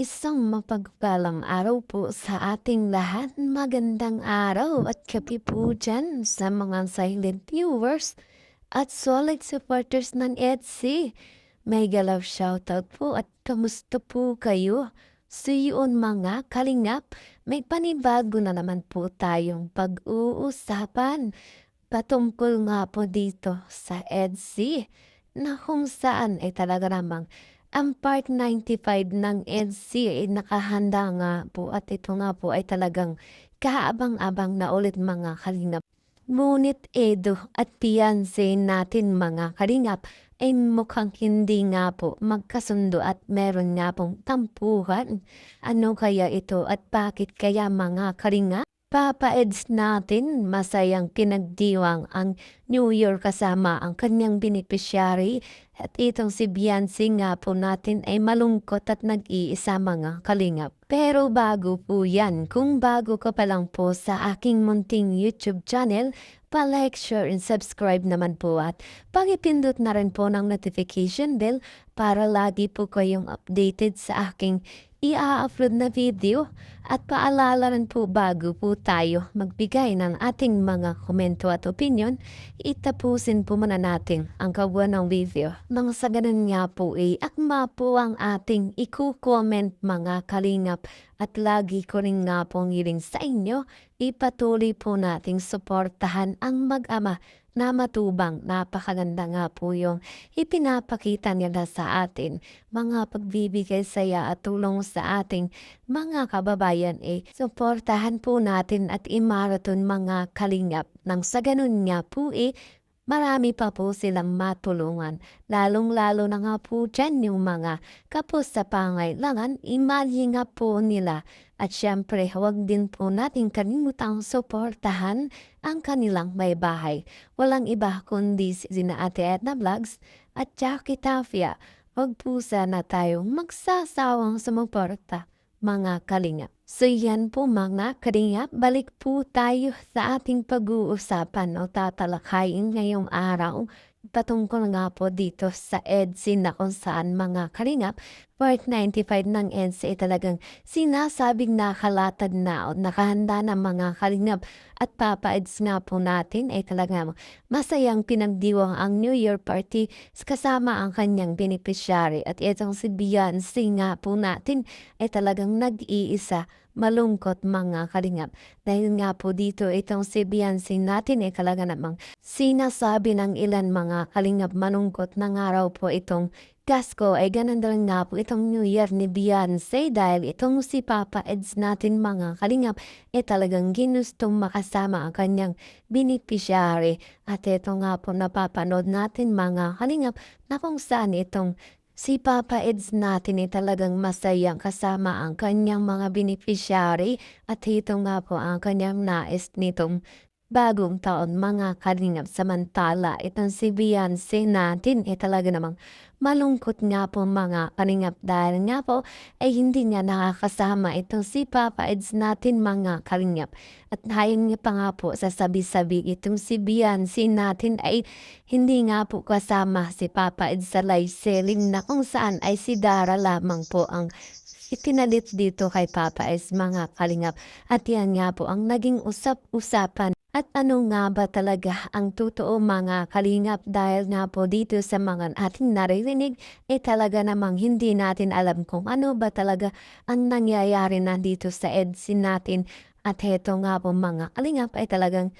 Isang mapagpalang araw po sa ating lahat. Magandang araw at kape po dyan sa mga silent viewers at solid supporters ng EDC. May galaw shoutout po at kamusta po kayo? So yun mga kalingap, may panibago na naman po tayong pag-uusapan patungkol nga po dito sa EDC na kung saan ay talaga namang ang Part 95 ng EDC ay nakahanda nga po at ito nga po ay talagang kaabang-abang na ulit mga kalingap. Ngunit Edo at Fiancé natin mga kalingap ay mukhang hindi nga po magkasundo at meron nga pong tampuhan. Ano kaya ito at bakit kaya mga kalingap? Papa-Eds natin masayang pinagdiwang ang New Year kasama ang kanyang beneficiary at itong si Beyonce nga po natin ay malungkot at nag-iisa mga kalingap. Pero bago po yan, kung bago ka pa lang po sa aking munting YouTube channel, pa-like, share, and subscribe naman po at pakipindot na rin po ng notification bell para lagi po kayong updated sa aking i-upload na video. At paalala rin po bago po tayo magbigay ng ating mga komento at opinion, itapusin po muna natin ang kabuuan ng video. Nang sa ganun nga po akma po ang ating i-comment mga kalingap at lagi ko rin nga pong hiling sa inyo, ipatuloy po nating suportahan ang mag-ama na matubang. Napakaganda nga po yung ipinapakita nila sa atin, mga pagbibigay saya at tulong sa ating mga kababayan suportahan po natin at imaraton mga kalingap. Nang sa ganun nga po marami pa po silang matulungan. Lalong-lalo na nga po dyan yung mga kapos sa pangailangan, imali nga po nila. At syempre, huwag din po natin kalimutang suportahan ang kanilang may bahay. Walang iba kundi sina Ate Edna Vlogs at Jackie Tafia. Huwag po sana tayong magsasawang sumuporta mga kalingap. So yan po mga kalingap, balik po tayo sa ating pag-uusapan o tatalakayin ngayong araw patungkol nga po dito sa EDC na kung saan mga kalingap, Part 95 ng EDC ay talagang sinasabing nakalatad na o nakahanda na mga kalingap at Papa-Eds nga po natin ay talagang masayang pinagdiwang ang New Year party kasama ang kanyang beneficiary at itong si Beyonce nga po natin ay talagang nag-iisa. Malungkot mga kalingap. Dahil nga po dito itong si Beyonce natin ay talaga namang sinasabi ng ilan mga kalingap malungkot ng araw po itong Gasko ay ganun rin nga po itong New Year ni Beyonce dahil itong si Papa Eds natin mga kalingap ay talagang ginustong makasama ang kanyang beneficiary. At ito nga po napapanood natin mga kalingap na kung saan itong si Papa Eds natin ay talagang masayang kasama ang kanyang mga beneficiary at ito nga po ang kanyang nais nitong bagong taon mga kalingap. Samantala itong si Beyonce natin ay talaga namang malungkot nga po mga kalingap dahil nga po ay hindi niya nakakasama itong si Papa Eds natin mga kalingap. At hayon niya pa nga po sa sabi-sabi itong si Beyonce natin ay hindi nga po kasama si Papa Eds sa live selling na kung saan ay si Dara lamang po ang ipinalit dito kay Papa Eds mga kalingap. At yan nga po ang naging usap-usapan. At ano nga ba talaga ang totoo mga kalingap dahil nga po dito sa mga ating naririnig talaga namang hindi natin alam kung ano ba talaga ang nangyayari na dito sa EDC natin. At heto nga po mga kalingap ay talagang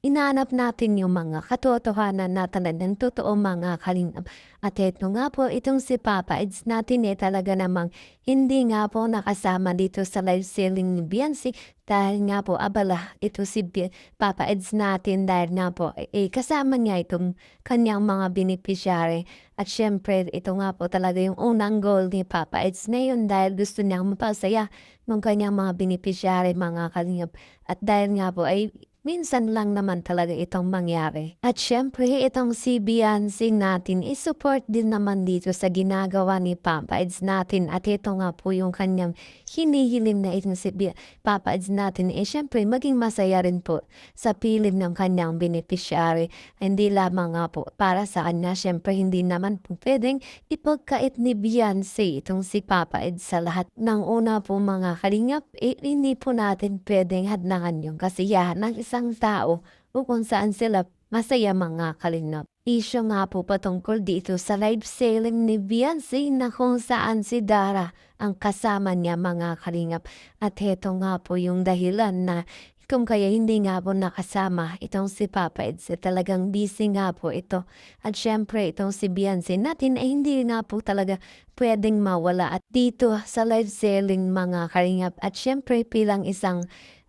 inaanap natin yung mga katotohanan na talagang totoo mga kalingap. At ito nga po itong si Papa Eds natin talaga namang hindi nga po nakasama dito sa live selling ni Beyonce dahil nga po abala ito si Papa Eds natin dahil nga po kasama niya itong kanyang mga beneficiary. At syempre ito nga po talaga yung unang goal ni Papa Eds na yun dahil gusto niyang mapasaya ng kanyang mga beneficiary mga kalingap. At dahil nga po ay minsan lang naman talaga itong mangyari. At syempre itong si Beyonce natin support din naman dito sa ginagawa ni Papa Eds natin at ito nga po yung kanyang hinihiling na itong si Papa Eds natin syempre maging masaya rin po sa piling ng kanyang beneficiary. Hindi lamang nga po para sa kanya, syempre hindi naman po pwedeng ipagkait ni Beyonce itong si Papa Eds sa lahat. Ng una po mga kalingap, hindi po natin pwedeng hadlangan yung kasiyahan ng isang tao o kung saan sila masaya mga kalingap. Isyo nga po patungkol dito sa live selling ni Beyonce na kung saan si Dara ang kasama niya mga kalingap. At heto nga po yung dahilan na kung kaya hindi nga po nakasama itong si Papa Eds, talagang busy nga po ito. At syempre itong si Beyonce natin ay hindi nga po talaga pwedeng mawala at dito sa live selling mga kalingap. At syempre bilang isang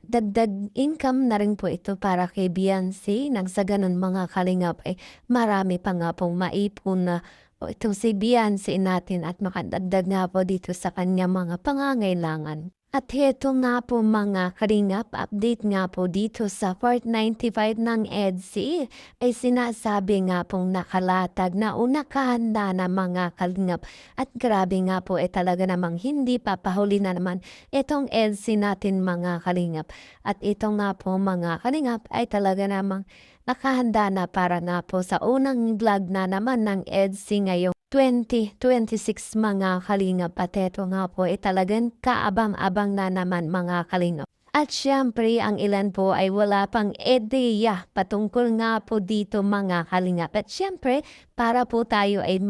dagdag income na rin po ito para kay Beyonce nang sa ganun mga kalingap ay marami pa nga pong maipon na itong si Beyonce natin at makadagdag nga po dito sa kanya mga pangangailangan. At heto nga po mga kalingap, update nga po dito sa part 95 ng EDSI ay sinasabi nga pong nakalatag na nakahanda na mga kalingap. At grabe nga po talaga namang hindi papahuli na naman itong EDSI natin mga kalingap. At ito nga po mga kalingap ay talaga namang nakahanda na para nga po sa unang vlog na naman ng EDSI ngayong 2026 mga kalingap. At eto nga po talagang kaabang-abang na naman mga kalingap. At syempre ang ilan po ay wala pang ideya patungkol nga po dito mga kalingap. At syempre para po tayo ay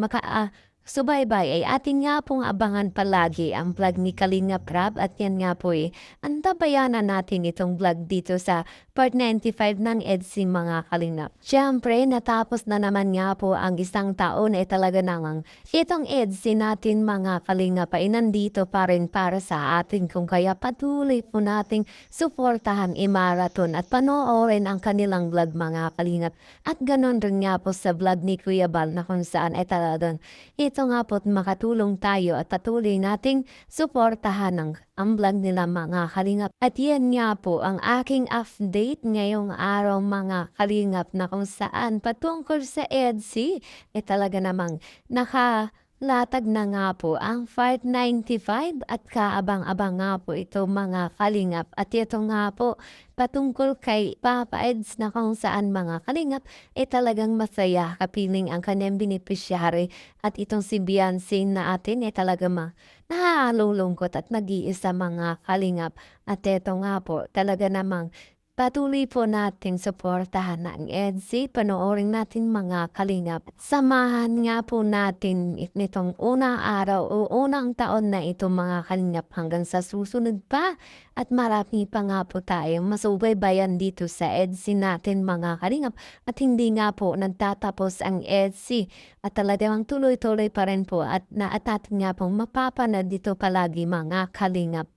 subaybay ay atin nga pong abangan palagi ang vlog ni Kalingap Rab at yan nga po antabayanan natin itong vlog dito sa part 95 ng EDSI mga kalingap. Siyempre natapos na naman nga po ang isang taon talaga namang itong EDSI natin mga kalingap ay nandito pa rin para sa atin kung kaya patuloy po nating suportahan i-marathon at panoorin ang kanilang vlog mga kalingap. At ganon rin nga po sa vlog ni Kuya Bal na kung saan talagang ito nga po't makatulong tayo at patuloy nating suportahan ang vlog nila mga kalingap. At yan nga po ang aking update ngayong araw mga kalingap na kung saan patungkol sa EDSI talaga namang nakalatag na nga po ang part 95 at kaabang-abang nga po ito mga kalingap. At ito nga po patungkol kay Papa Eds na kung saan mga kalingap talagang masaya kapiling ang kanyang beneficiary. At itong si Beyonce na atin talaga nahalulungkot at nag-iisa mga kalingap. At eto nga po talaga namang patuloy po nating suportahan ng EDSI, panoorin natin mga kalingap. Samahan nga po natin nitong unang araw o unang taon na ito mga kalingap hanggang sa susunod pa. At marami pa nga po tayong masubaybayan dito sa EDSI natin mga kalingap. At hindi nga po nagtatapos ang EDSI at talagang tuloy-tuloy pa rin po at atin nga pong mapapanood dito palagi mga kalingap.